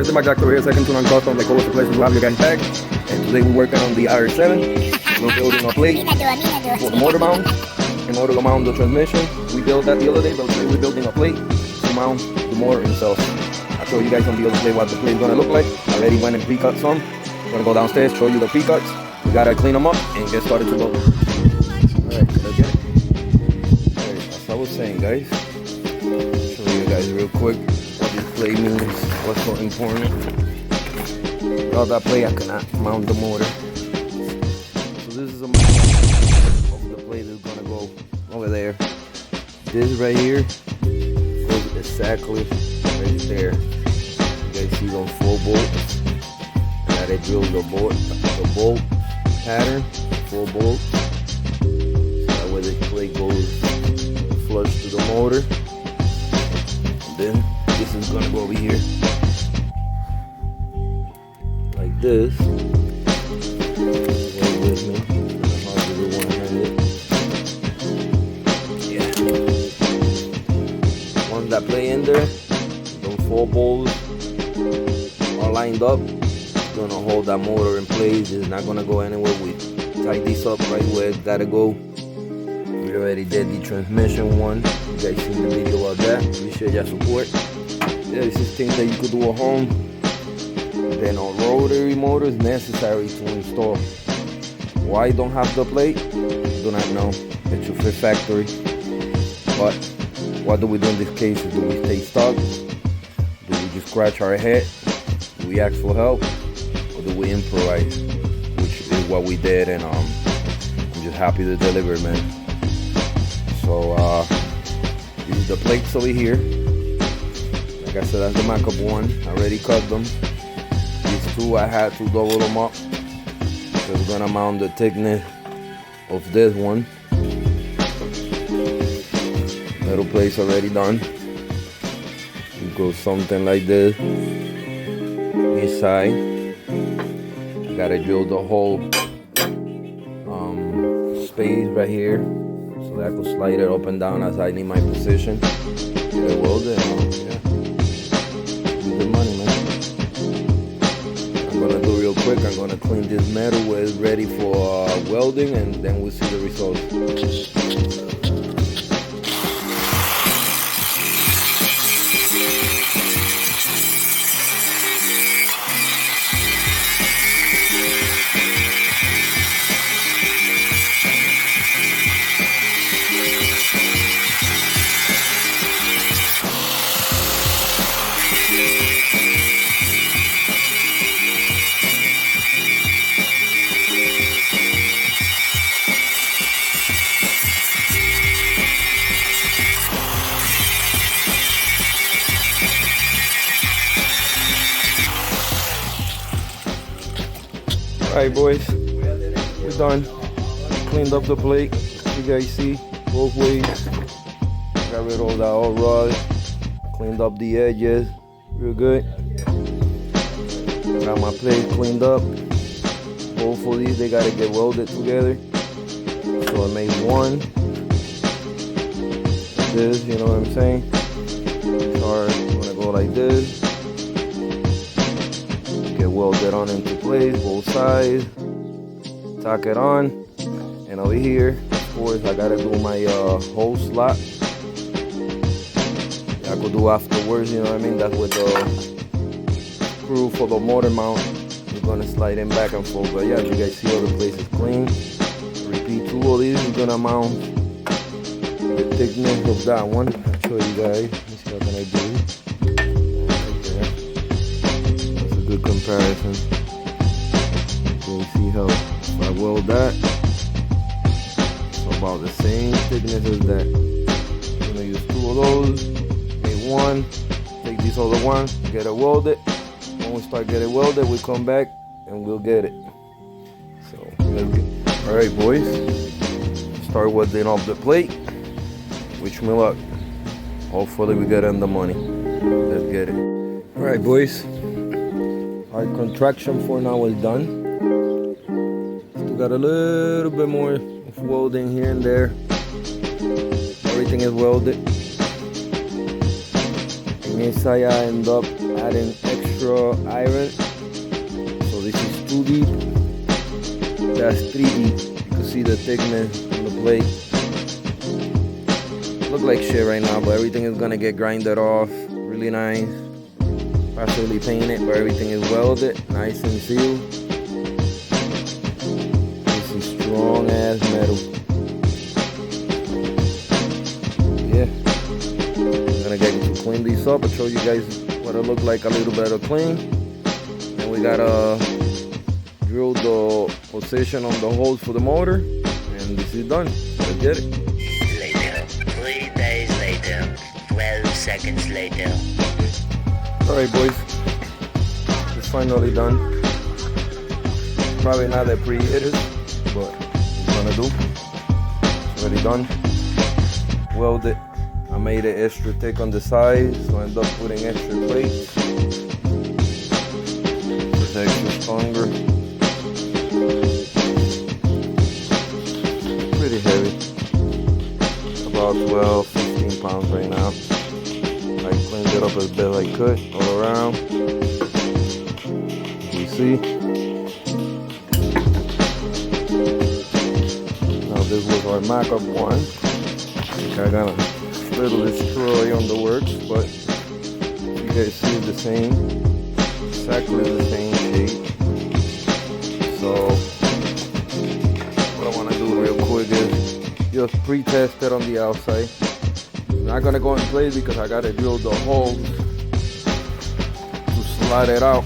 This is my Jack over here, second tune on custom, like always the place to have your guys back. And today we're working on the R7. We're building a plate for the motor mount in order to mount the transmission. We built that the other day, but today we're building a plate to mount the motor itself. I'll show you guys on the other plate what the plate is gonna look like. I already went and pre-cut some. I'm gonna go downstairs, show you the pre-cuts. We gotta clean them up and get started to build. Alright, let's get it. Alright, as I was saying, guys, show you guys real quick what this plate means, what's so important. Without that plate, I cannot mount the motor. So this is a mount of the plate that's gonna go over there. This right here goes exactly right there. You guys see those 4 bolts? I gotta drill the bolt pattern, 4 bolts. So that way the plate goes flush to the motor. And then this is gonna go over here like this. Stay with me. How do we want to handle it? Yeah. Once that plate in there, those 4 bolts are lined up. It's gonna hold that motor in place. It's not gonna go anywhere. We tie this up right where it gotta go. We already did the transmission one. You guys seen the video of that. Appreciate your support. Yeah, this is things that you could do at home. Then a rotary motor is necessary to install. Why don't have the plate? I do not know. It should fit factory. But what do we do in this case? Do we stay stuck? Do we just scratch our head? Do we ask for help? Or do we improvise? Which is what we did, and I'm just happy to deliver, man. So this is the plates over here. Like I said, that's the Mac-up one. I already cut them. These 2 I had to double them up. So we're gonna mount the thickness of this one. Little plate's already done. It goes something like this. Inside, I gotta drill the whole space right here, so that I can slide it up and down as I need my position. Get it welded. Yeah. Good money, man. I'm gonna do real quick. I'm gonna clean this metal where it's ready for welding, and then we'll see the results. Alright, boys, we're done. Cleaned up the plate. You guys see both ways. Got rid of all that old rod. Cleaned up the edges. Real good. Got my plate cleaned up. Both of these, they gotta get welded together. So I made one. This, you know what I'm saying? Sorry, I'm gonna go like this. Get welded on into place, both sides. Tack it on. And over here, of course, I gotta do my hole slot. I could do afterwards, you know what I mean? That's with the screw for the motor mount. We're gonna slide in back and forth. But yeah, you guys see all the places clean. Repeat 2 of these. We're gonna mount the thickness of that one. I'll show you guys. Let me see what can I do. Good comparison. So you see how if I weld that, it's about the same thickness as that. I'm gonna use 2 of those, make 1, take this other one, get it welded. When we start getting welded, we come back and we'll get it. So let's get. Alright, boys, start welding off the plate. Wish me luck. Hopefully we get in the money. Let's get it. Alright, boys. Our contraction for now is done. Still got a little bit more of welding here and there. Everything is welded. And inside I end up adding extra extra iron. So this is 2 deep. That's 3 deep. You can see the thickness on the plate. Look like shit right now, but everything is gonna get grinded off. Really nice. Partially painted, but everything is welded, nice and sealed. This is strong ass metal. Yeah. I'm gonna get to clean these up and show you guys what it look like a little better clean. And we gotta drill the position on the holes for the motor, and this is done. Let's get it. Later, 3 days later, 12 seconds later. Alright boys, it's finally done. Probably not that pretty it is, but it's gonna do. It's already done. Welded. I made it extra thick on the sides, so I ended up putting extra plates. It's extra stronger. Pretty heavy. About 12, 15 pounds right now. I cleaned it up as best I could all around. You see. Now this was our mock-up one. I think I got a little destroy on the works, but you guys see it's the same. Exactly the same shape. So what I want to do real quick is just pre-test it on the outside. Not gonna go in place because I gotta drill the holes to slide it out,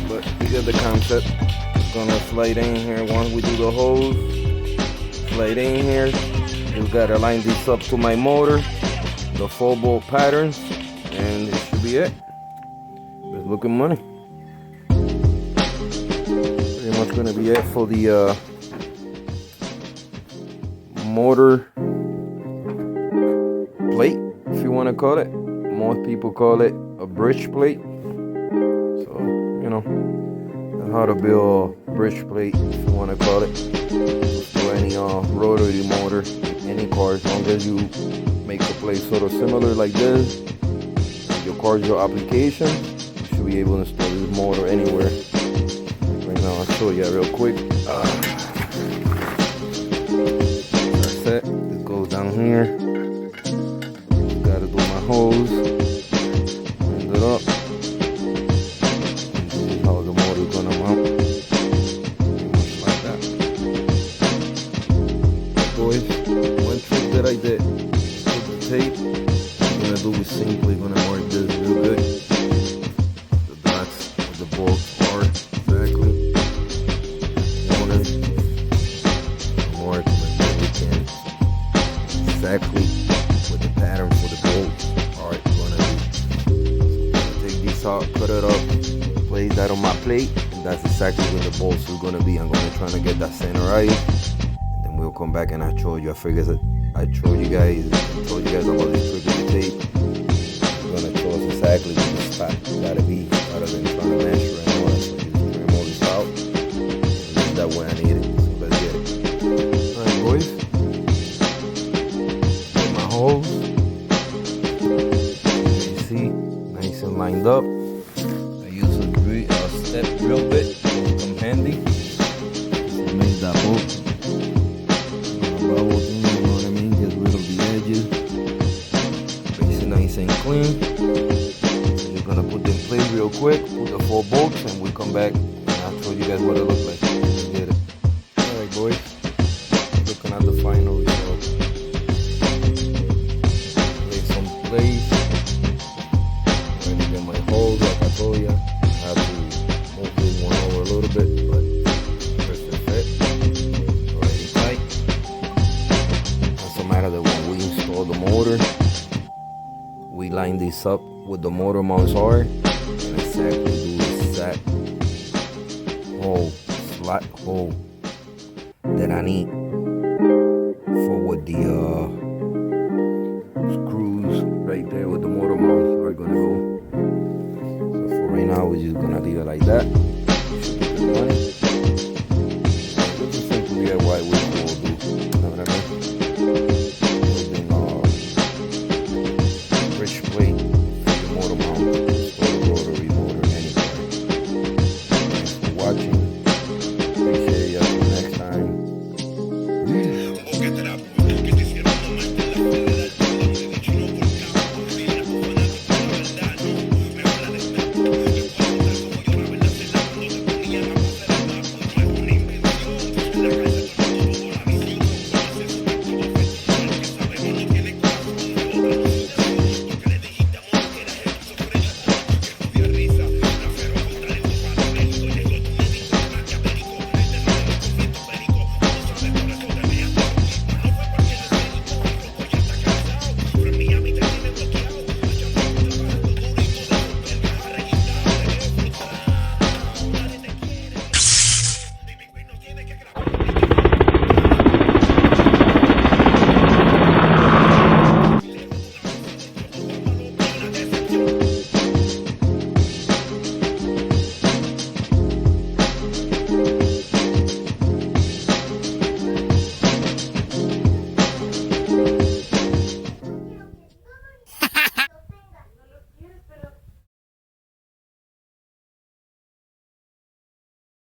but you get the concept. It's gonna slide in here once we do the holes. Slide in here. Just gotta line this up to my motor, the 4-bolt patterns, and it should be it. It's looking money. Pretty much gonna be it for the motor plate, if you want to call it. Most people call it a bridge plate. So, you know, how to build a bridge plate, if you want to call it. For any rotary motor, any car, as long as you make a plate sort of similar like this, your car's your application, you should be able to install this motor anywhere. Right now, I'll show you real quick. That's it. It goes down here. Gotta do my hose, wind it up, and this is how the motor is gonna mount, pretty much like that. Boys, one trick that I did with the tape, I'm gonna do is simply gonna mark this real good. The dots of the bolts are exactly mark like everything exactly. The pattern for the bolts are gonna be. So take this out, cut it up, place that on my plate, and that's exactly where the bolts are gonna be. I'm gonna try to get that center right, and then we'll come back and I told you. I figured that I told you guys about this trick with the tape. I'm gonna show us exactly where the spot gotta be, rather than trying to measure and all that. So just trim all this out, and leave that way I need it. So let's get it. All right, boys. Holes. You see, nice and lined up. I use a step drill bit, come handy. Just make that bolt. Bubble thing, you know what I mean? Get rid of the edges. Makes it nice and clean. So you're gonna put them in place real quick. Put the 4 bolts, and we come back and I'll show you guys what it looks like. Let's get it. All right, boys. Looking at the final result. Place. Ready to get my holes, like I told you. I have to move this one over a little bit, but perfect fit. Already tight. Doesn't matter that when we install the motor, we line this up with the motor mounts are, and exactly do the exact hole, slot hole that I need for what the screws right there with the motor mounts are gonna go. So for right now, we're just gonna leave it like that.